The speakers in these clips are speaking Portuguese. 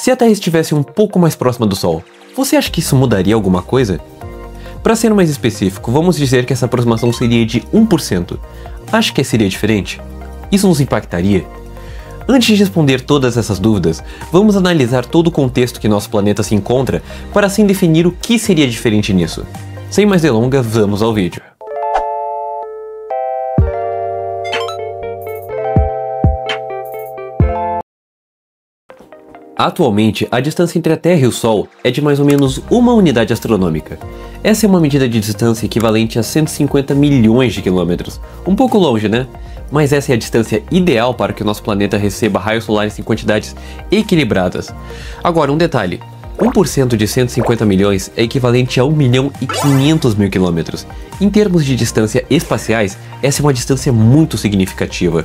Se a Terra estivesse um pouco mais próxima do Sol, você acha que isso mudaria alguma coisa? Para ser mais específico, vamos dizer que essa aproximação seria de 1%. Acha que seria diferente? Isso nos impactaria? Antes de responder todas essas dúvidas, vamos analisar todo o contexto que nosso planeta se encontra para assim definir o que seria diferente nisso. Sem mais delongas, vamos ao vídeo. Atualmente, a distância entre a Terra e o Sol é de mais ou menos uma unidade astronômica. Essa é uma medida de distância equivalente a 150 milhões de quilômetros. Um pouco longe, né? Mas essa é a distância ideal para que o nosso planeta receba raios solares em quantidades equilibradas. Agora, um detalhe. 1% de 150 milhões é equivalente a 1.500.000 quilômetros. Em termos de distância espaciais, essa é uma distância muito significativa.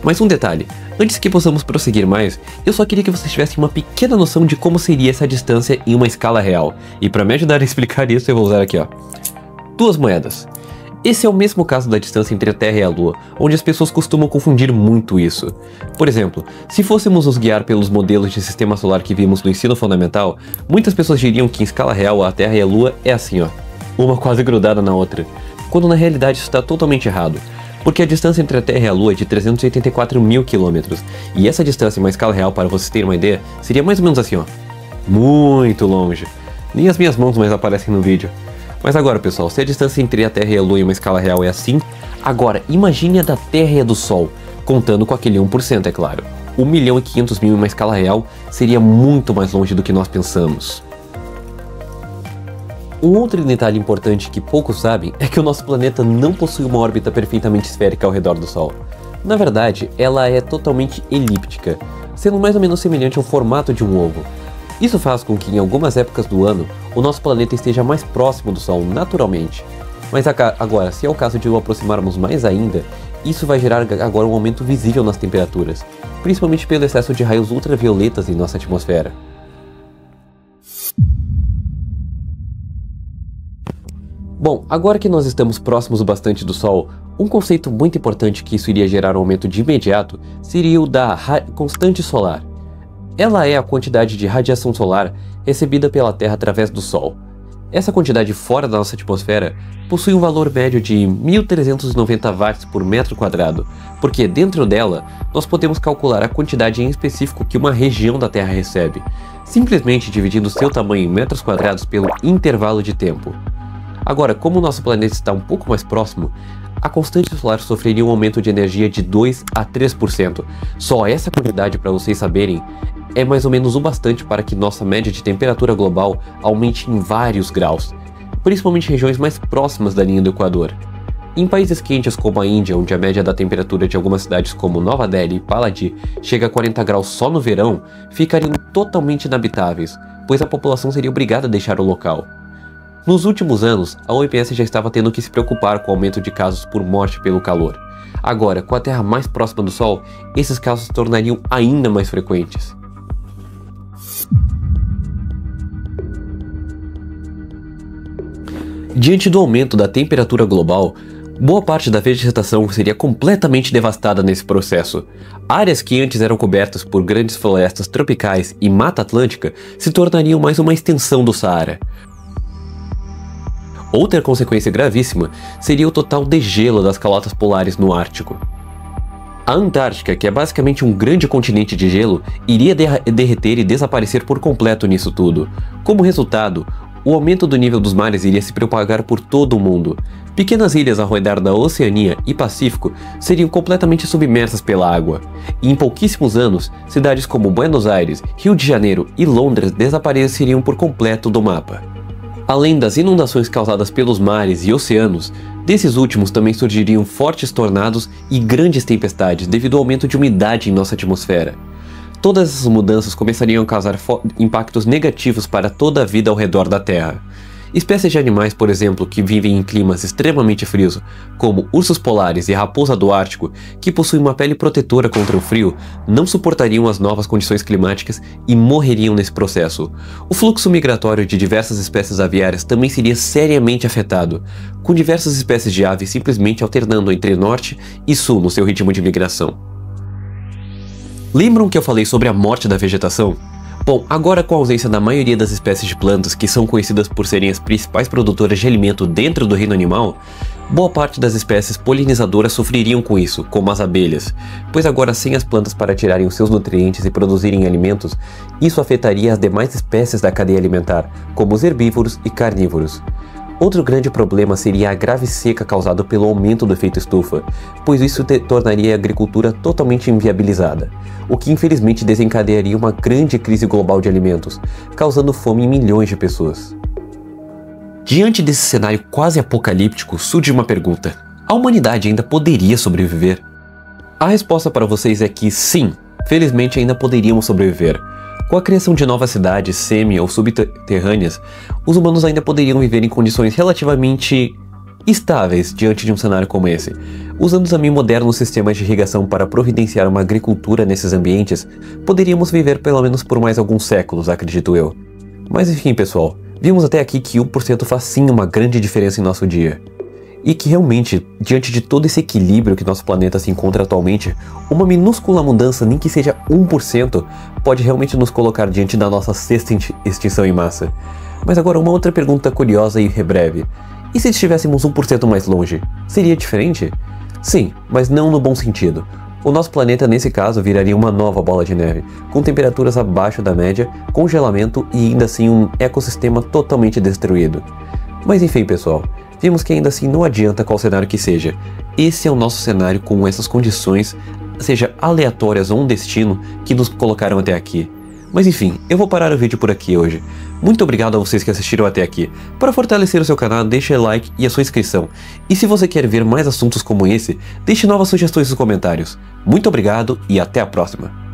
Mas um detalhe, antes que possamos prosseguir mais, eu só queria que vocês tivessem uma pequena noção de como seria essa distância em uma escala real. E para me ajudar a explicar isso, eu vou usar aqui, ó, 2 moedas. Esse é o mesmo caso da distância entre a Terra e a Lua, onde as pessoas costumam confundir muito isso. Por exemplo, se fôssemos nos guiar pelos modelos de sistema solar que vimos no ensino fundamental, muitas pessoas diriam que em escala real a Terra e a Lua é assim, ó, uma quase grudada na outra, quando na realidade isso está totalmente errado. Porque a distância entre a Terra e a Lua é de 384 mil quilômetros, e essa distância em uma escala real, para vocês terem uma ideia, seria mais ou menos assim, ó, muito longe. Nem as minhas mãos mais aparecem no vídeo. Mas agora, pessoal, se a distância entre a Terra e a Lua em uma escala real é assim, agora imagine a da Terra e a do Sol, contando com aquele 1%, é claro. 1.500.000 em uma escala real seria muito mais longe do que nós pensamos. Um outro detalhe importante que poucos sabem é que o nosso planeta não possui uma órbita perfeitamente esférica ao redor do Sol. Na verdade, ela é totalmente elíptica, sendo mais ou menos semelhante ao formato de um ovo. Isso faz com que em algumas épocas do ano, o nosso planeta esteja mais próximo do Sol naturalmente. Mas agora, se é o caso de o aproximarmos mais ainda, isso vai gerar agora um aumento visível nas temperaturas, principalmente pelo excesso de raios ultravioletas em nossa atmosfera. Bom, agora que nós estamos próximos o bastante do Sol, um conceito muito importante que isso iria gerar um aumento de imediato seria o da constante solar. Ela é a quantidade de radiação solar recebida pela Terra através do Sol. Essa quantidade fora da nossa atmosfera possui um valor médio de 1.390 watts por metro quadrado, porque dentro dela nós podemos calcular a quantidade em específico que uma região da Terra recebe, simplesmente dividindo seu tamanho em metros quadrados pelo intervalo de tempo. Agora, como o nosso planeta está um pouco mais próximo, a constante solar sofreria um aumento de energia de 2 a 3%. Só essa quantidade, para vocês saberem, é mais ou menos o bastante para que nossa média de temperatura global aumente em vários graus, principalmente em regiões mais próximas da linha do Equador. Em países quentes como a Índia, onde a média da temperatura de algumas cidades como Nova Delhi e Paladhi chega a 40 graus só no verão, ficariam totalmente inabitáveis, pois a população seria obrigada a deixar o local. Nos últimos anos, a OMS já estava tendo que se preocupar com o aumento de casos por morte pelo calor. Agora, com a Terra mais próxima do Sol, esses casos se tornariam ainda mais frequentes. Diante do aumento da temperatura global, boa parte da vegetação seria completamente devastada nesse processo. Áreas que antes eram cobertas por grandes florestas tropicais e Mata Atlântica se tornariam mais uma extensão do Saara. Outra consequência gravíssima seria o total degelo das calotas polares no Ártico. A Antártica, que é basicamente um grande continente de gelo, iria derreter e desaparecer por completo nisso tudo. Como resultado, o aumento do nível dos mares iria se propagar por todo o mundo. Pequenas ilhas ao redor da Oceania e Pacífico seriam completamente submersas pela água. E em pouquíssimos anos, cidades como Buenos Aires, Rio de Janeiro e Londres desapareceriam por completo do mapa. Além das inundações causadas pelos mares e oceanos, desses últimos também surgiriam fortes tornados e grandes tempestades devido ao aumento de umidade em nossa atmosfera. Todas essas mudanças começariam a causar impactos negativos para toda a vida ao redor da Terra. Espécies de animais, por exemplo, que vivem em climas extremamente frios, como ursos polares e a raposa do Ártico, que possuem uma pele protetora contra o frio, não suportariam as novas condições climáticas e morreriam nesse processo. O fluxo migratório de diversas espécies aviárias também seria seriamente afetado, com diversas espécies de aves simplesmente alternando entre norte e sul no seu ritmo de migração. Lembram que eu falei sobre a morte da vegetação? Bom, agora com a ausência da maioria das espécies de plantas que são conhecidas por serem as principais produtoras de alimento dentro do reino animal, boa parte das espécies polinizadoras sofreriam com isso, como as abelhas, pois agora sem as plantas para tirarem os seus nutrientes e produzirem alimentos, isso afetaria as demais espécies da cadeia alimentar, como os herbívoros e carnívoros. Outro grande problema seria a grave seca causada pelo aumento do efeito estufa, pois isso tornaria a agricultura totalmente inviabilizada, o que infelizmente desencadearia uma grande crise global de alimentos, causando fome em milhões de pessoas. Diante desse cenário quase apocalíptico, surge uma pergunta: a humanidade ainda poderia sobreviver? A resposta para vocês é que sim, felizmente ainda poderíamos sobreviver. Com a criação de novas cidades semi- ou subterrâneas, os humanos ainda poderiam viver em condições relativamente estáveis diante de um cenário como esse. Usando também modernos sistemas de irrigação para providenciar uma agricultura nesses ambientes, poderíamos viver pelo menos por mais alguns séculos, acredito eu. Mas enfim, pessoal, vimos até aqui que 1% faz sim uma grande diferença em nosso dia. E que realmente, diante de todo esse equilíbrio que nosso planeta se encontra atualmente, uma minúscula mudança, nem que seja 1%, pode realmente nos colocar diante da nossa sexta extinção em massa. Mas agora uma outra pergunta curiosa e breve. E se estivéssemos 1% mais longe? Seria diferente? Sim, mas não no bom sentido. O nosso planeta, nesse caso, viraria uma nova bola de neve, com temperaturas abaixo da média, congelamento e ainda assim um ecossistema totalmente destruído. Mas enfim, pessoal, vimos que ainda assim não adianta qual cenário que seja. Esse é o nosso cenário com essas condições, seja aleatórias ou um destino, que nos colocaram até aqui. Mas enfim, eu vou parar o vídeo por aqui hoje. Muito obrigado a vocês que assistiram até aqui. Para fortalecer o seu canal, deixe o like e a sua inscrição. E se você quer ver mais assuntos como esse, deixe novas sugestões nos comentários. Muito obrigado e até a próxima.